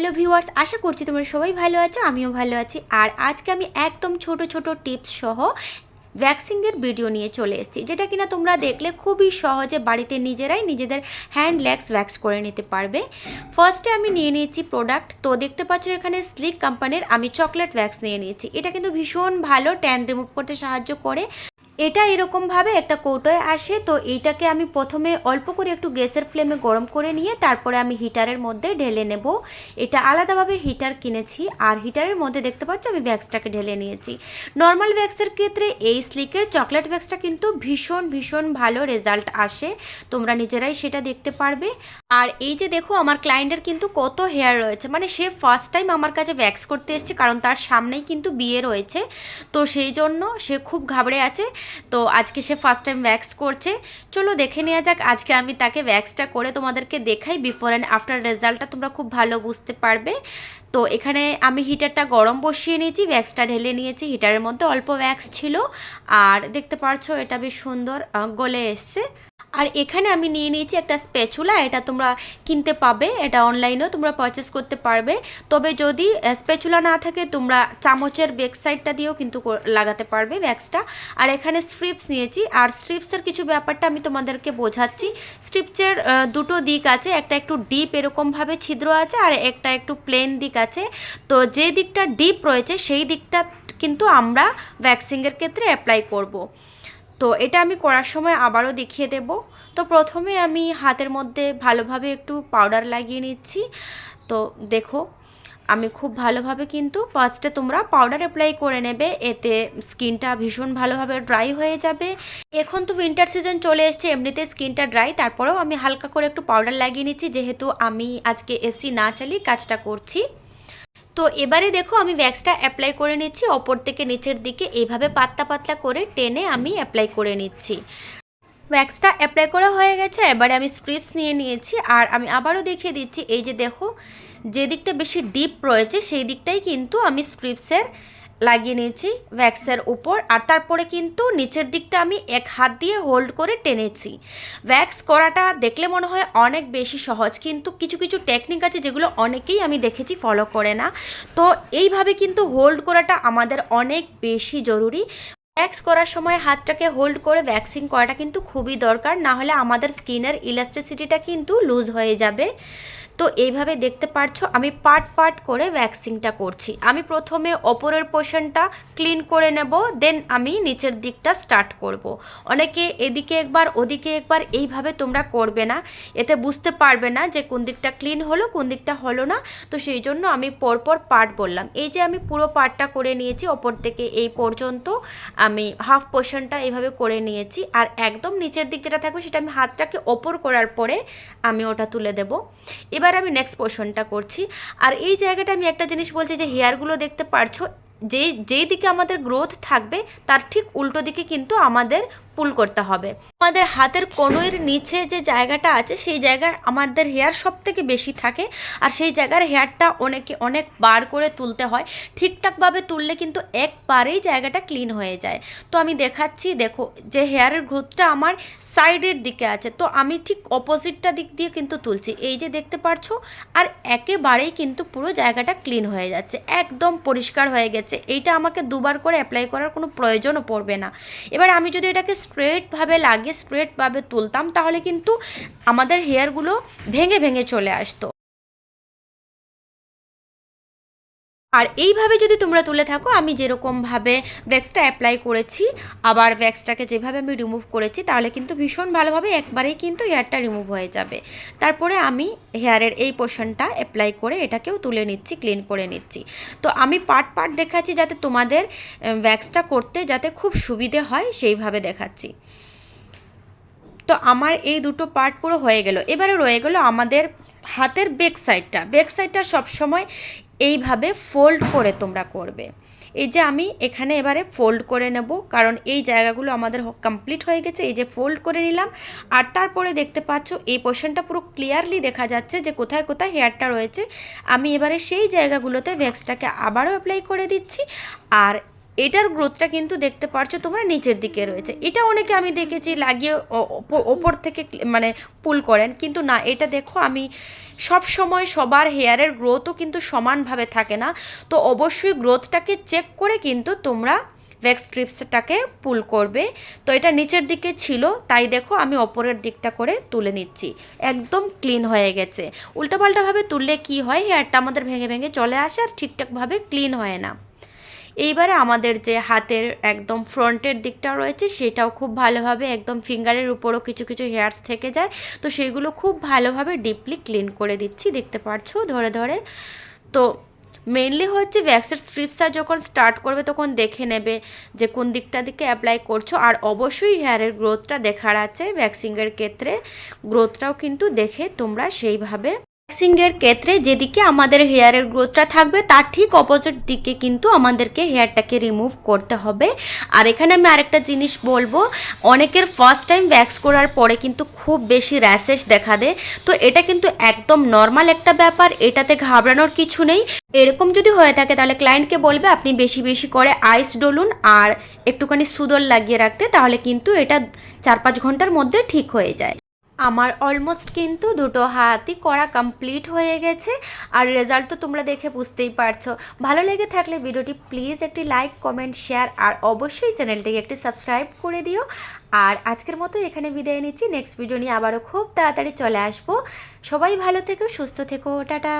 Hello viewers, আশা করছি তোমরা সবাই ভালো আছো, আমিও ভালো আছি। আর আজকে আমি একদম ছোট ছোট টিপস সহ ভ্যাক্সিংয়ের ভিডিও নিয়ে চলে এসেছি, যেটা কিনা তোমরা দেখলে খুবই সহজে বাড়িতে নিজেরাই নিজেদের হ্যান্ড লেগস ভ্যাক্স করে নিতে পারবে। ফার্স্টে আমি নিয়ে নিয়েছি প্রোডাক্ট, তো দেখতে পাচ্ছ এখানে স্লিক কোম্পানির আমি চকলেট ভ্যাক্স নিয়ে নিয়েছি। এটা কিন্তু ভীষণ ভালো ট্যান রিমুভ করতে সাহায্য করে। এটা এরকমভাবে একটা কৌটোয় আসে, তো এইটাকে আমি প্রথমে অল্প করে একটু গ্যাসের ফ্লেমে গরম করে নিয়ে তারপরে আমি হিটারের মধ্যে ঢেলে নেব। এটা আলাদাভাবে হিটার কিনেছি, আর হিটারের মধ্যে দেখতে পাচ্ছ আমি ভ্যাক্সটাকে ঢেলে নিয়েছি। নর্মাল ভ্যাক্সের ক্ষেত্রে এই স্লিকের চকলেট ভ্যাক্সটা কিন্তু ভীষণ ভীষণ ভালো রেজাল্ট আসে, তোমরা নিজেরাই সেটা দেখতে পারবে। আর এই যে দেখো আমার ক্লায়েন্টের কিন্তু কত হেয়ার রয়েছে, মানে সে ফার্স্ট টাইম আমার কাছে ভ্যাক্স করতে এসেছে, কারণ তার সামনেই কিন্তু বিয়ে রয়েছে, তো সেই জন্য সে খুব ঘাবড়ে আছে। তো আজকে সে ফার্স্ট টাইম ভ্যাক্স করছে। চলো দেখে নেওয়া যাক, আজকে আমি তাকে ভ্যাক্সটা করে তোমাদেরকে দেখাই। বিফোর অ্যান্ড আফটার রেজাল্টটা তোমরা খুব ভালো বুঝতে পারবে। তো এখানে আমি হিটারটা গরম বসিয়ে নিয়েছি, ভ্যাক্সটা ঢেলে নিয়েছি। হিটারের মধ্যে অল্প ভ্যাক্স ছিল, আর দেখতে পারছো এটা বেশ সুন্দর গলে এসছে। আর এখানে আমি নিয়ে নিয়েছি একটা স্প্যাচুলা, এটা তোমরা কিনতে পাবে, এটা অনলাইনেও তোমরা পারচেস করতে পারবে। তবে যদি স্প্যাচুলা না থাকে তোমরা চামচের ব্যাক সাইডটা দিয়েও কিন্তু লাগাতে পারবে ভ্যাক্সটা। আর এখানে স্ট্রিপস নিয়েছি, আর স্ট্রিপসের কিছু ব্যাপারটা আমি তোমাদেরকে বোঝাচ্ছি। স্ট্রিপসের দুটো দিক আছে, একটা একটু ডিপ এরকমভাবে ছিদ্র আছে, আর একটা একটু প্লেন দিক আছে। তো যে দিকটা ডিপ রয়েছে সেই দিকটা কিন্তু আমরা ভ্যাক্সিংয়ের ক্ষেত্রে অ্যাপ্লাই করব। তো এটা আমি করার সময় আবারও দেখিয়ে দেব। তো প্রথমে আমি হাতের মধ্যে ভালোভাবে একটু পাউডার লাগিয়ে নিচ্ছি। তো দেখো আমি খুব ভালোভাবে কিন্তু ফার্স্টে তোমরা পাউডার অ্যাপ্লাই করে নেবে, এতে স্কিনটা ভীষণ ভালোভাবে ড্রাই হয়ে যাবে। এখন তো উইন্টার সিজন চলে এসছে, এমনিতে স্কিনটা ড্রাই, তারপরেও আমি হালকা করে একটু পাউডার লাগিয়ে নিচ্ছি, যেহেতু আমি আজকে এসি না চালিয়ে কাজটা করছি। তো এবারে দেখো আমি ভ্যাক্সটা অ্যাপ্লাই করে নিচ্ছি ওপর থেকে নিচের দিকে, এইভাবে পাতলা পাতলা করে টেনে আমি অ্যাপ্লাই করে নিচ্ছি। ভ্যাক্সটা অ্যাপ্লাই করা হয়ে গেছে, এবারে আমি স্ট্রিপস নিয়ে নিয়েছি, আর আমি আবারও দেখিয়ে দিচ্ছি। এই যে দেখো যে দিকটা বেশি ডিপ রয়েছে সেই দিকটাই কিন্তু আমি স্ট্রিপসের লাগিয়ে নিয়েছি ভ্যাক্সের উপর, আর তারপরে কিন্তু নিচের দিকটা আমি এক হাত দিয়ে হোল্ড করে টেনেছি। ভ্যাক্স করাটা দেখলে মনে হয় অনেক বেশি সহজ, কিন্তু কিছু কিছু টেকনিক আছে যেগুলো অনেকেই আমি দেখেছি ফলো করে না। তো এইভাবে কিন্তু হোল্ড করাটা আমাদের অনেক বেশি জরুরি। ভ্যাক্স করার সময় হাতটাকে হোল্ড করে ভ্যাক্সিং করাটা কিন্তু খুবই দরকার, না হলে আমাদের স্কিনের ইলাস্টিসিটিটা কিন্তু লুজ হয়ে যাবে। তো এইভাবে দেখতে পারছো আমি পার্ট পার্ট করে ভ্যাক্সিংটা করছি। আমি প্রথমে ওপরের পোর্শনটা ক্লিন করে নেব, দেন আমি নিচের দিকটা স্টার্ট করব। অনেকে এদিকে একবার ওদিকে একবার এইভাবে তোমরা করবে না, এতে বুঝতে পারবে না যে কোন দিকটা ক্লিন হলো কোন দিকটা হলো না। তো সেই জন্য আমি পরপর পার্ট বললাম। এই যে আমি পুরো পার্টটা করে নিয়েছি, ওপর থেকে এই পর্যন্ত আমি হাফ পোর্শনটা এইভাবে করে নিয়েছি, আর একদম নিচের দিক যেটা থাকবে সেটা আমি হাতটাকে ওপর করার পরে আমি ওটা তুলে দেব। এবার আমি নেক্সট পোর্শনটা করছি। আর এই জায়গাটা আমি একটা জিনিস বলছি, যে হেয়ারগুলো দেখতে পারছো যেই দিকে আমাদের গ্রোথ থাকবে তার ঠিক উল্টো দিকে কিন্তু আমাদের পুল করতে হবে। আমাদের হাতের কনুইয়ের নিচে যে জায়গাটা আছে সেই জায়গায় আমাদের হেয়ার সব থেকে বেশি থাকে, আর সেই জায়গার হেয়ারটা অনেক বার করে তুলতে হয়। ঠিকঠাকভাবে তুললে কিন্তু একবারেই জায়গাটা ক্লিন হয়ে যায়। তো আমি দেখাচ্ছি, দেখো যে হেয়ারের গ্রোথটা আমার সাইডের দিকে আছে, তো আমি ঠিক অপোজিটটা দিক দিয়ে কিন্তু তুলছি, এই যে দেখতে পারছো। আর একেবারেই কিন্তু পুরো জায়গাটা ক্লিন হয়ে যাচ্ছে, একদম পরিষ্কার হয়ে গেছে। এইটা আমাকে দুবার করে অ্যাপ্লাই করার কোনো প্রয়োজনও পড়বে না। এবার আমি যদি এটাকে স্ট্রেটভাবে লাগিয়ে স্ট্রেটভাবে তুলতাম তাহলে কিন্তু আমাদের হেয়ারগুলো ভেঙে ভেঙে চলে আসতো। আর এইভাবে যদি তোমরা তুলে থাকো, আমি যেরকমভাবে ভ্যাক্সটা অ্যাপ্লাই করেছি আবার ভ্যাক্সটাকে যেভাবে আমি রিমুভ করেছি, তাহলে কিন্তু ভীষণ ভালোভাবে একবারেই কিন্তু হেয়ারটা রিমুভ হয়ে যাবে। তারপরে আমি হেয়ারের এই পোর্শনটা অ্যাপ্লাই করে এটাকেও তুলে নিচ্ছি, ক্লিন করে নিচ্ছি। তো আমি পার্ট পার্ট দেখাচ্ছি যাতে তোমাদের ভ্যাক্সটা করতে যাতে খুব সুবিধে হয় সেইভাবে দেখাচ্ছি। তো আমার এই দুটো পার্ট পুরো হয়ে গেল। এবারে রয়ে গেল আমাদের হাতের ব্যাক সাইডটা সবসময় এইভাবে ফোল্ড করে তোমরা করবে। এই যে আমি এখানে এবারে ফোল্ড করে নেব, কারণ এই জায়গাগুলো আমাদের কমপ্লিট হয়ে গেছে। এই যে ফোল্ড করে নিলাম, আর তারপরে দেখতে পাচ্ছ এই পোর্শনটা পুরো ক্লিয়ারলি দেখা যাচ্ছে যে কোথায় কোথায় হেয়ারটা রয়েছে। আমি এবারে সেই জায়গাগুলোতে ভ্যাক্সটাকে আবারও অ্যাপ্লাই করে দিচ্ছি, আর এটার গ্রোথটা কিন্তু দেখতে পারছো তোমরা নিচের দিকে রয়েছে। এটা অনেকে আমি দেখেছি লাগিয়ে ওপর থেকে মানে পুল করেন, কিন্তু না, এটা দেখো আমি সব সময় সবার হেয়ারের গ্রোথও কিন্তু সমানভাবে থাকে না, তো অবশ্যই গ্রোথটাকে চেক করে কিন্তু তোমরা ভ্যাক্স স্ট্রিপসটাকে পুল করবে। তো এটা নিচের দিকে ছিল, তাই দেখো আমি ওপরের দিকটা করে তুলে নিচ্ছি, একদম ক্লিন হয়ে গেছে। উল্টাপাল্টাভাবে তুললে কি হয়, হেয়ারটা আমাদের ভেঙে ভেঙে চলে আসে আর ঠিকঠাকভাবে ক্লিন হয় না। এইবারে আমাদের যে হাতের একদম ফ্রন্টের দিকটা রয়েছে সেটাও খুব ভালোভাবে, একদম ফিঙ্গারের উপরও কিছু কিছু হেয়ার্স থেকে যায়, তো সেইগুলো খুব ভালোভাবে ডিপলি ক্লিন করে দিচ্ছি, দেখতে পাচ্ছো ধরে ধরে। তো মেনলি হচ্ছে ভ্যাক্সের স্ট্রিপসটা যখন স্টার্ট করবে তখন দেখে নেবে যে কোন দিকটা দিকে অ্যাপ্লাই করছো, আর অবশ্যই হেয়ারের গ্রোথটা দেখার আছে ভ্যাক্সিংয়ের ক্ষেত্রে, গ্রোথটাও কিন্তু দেখে তোমরা সেইভাবে ভ্যাক্সিংয়ের ক্ষেত্রে যেদিকে আমাদের হেয়ারের গ্রোথটা থাকবে তার ঠিক অপোজিট দিকে কিন্তু আমাদেরকে হেয়ারটাকে রিমুভ করতে হবে। আর এখানে আমি আরেকটা জিনিস বলবো, অনেকের ফার্স্ট টাইম ভ্যাক্স করার পরে কিন্তু খুব বেশি র্যাশেস দেখা দেয়, তো এটা কিন্তু একদম নর্মাল একটা ব্যাপার, এটাতে ঘাবড়ানোর কিছু নেই। এরকম যদি হয়ে থাকে তাহলে ক্লায়েন্টকে বলবে আপনি বেশি বেশি করে আইস ডলুন আর একটুখানি সুদল লাগিয়ে রাখতে, তাহলে কিন্তু এটা 4-5 ঘন্টার মধ্যে ঠিক হয়ে যায়। আমার অলমোস্ট কিন্তু দুটো হাতই করা কমপ্লিট হয়ে গেছে, আর রেজাল্ট তো তোমরা দেখে বুঝতেই পারছো। ভালো লেগে থাকলে ভিডিওটি প্লিজ একটি লাইক, কমেন্ট, শেয়ার আর অবশ্যই চ্যানেলটিকে একটি সাবস্ক্রাইব করে দিও। আর আজকের মতো এখানে বিদায় নিচ্ছি, নেক্সট ভিডিও নিয়ে আবারও খুব তাড়াতাড়ি চলে আসবো। সবাই ভালো থেকো, সুস্থ থেকো, টাটা।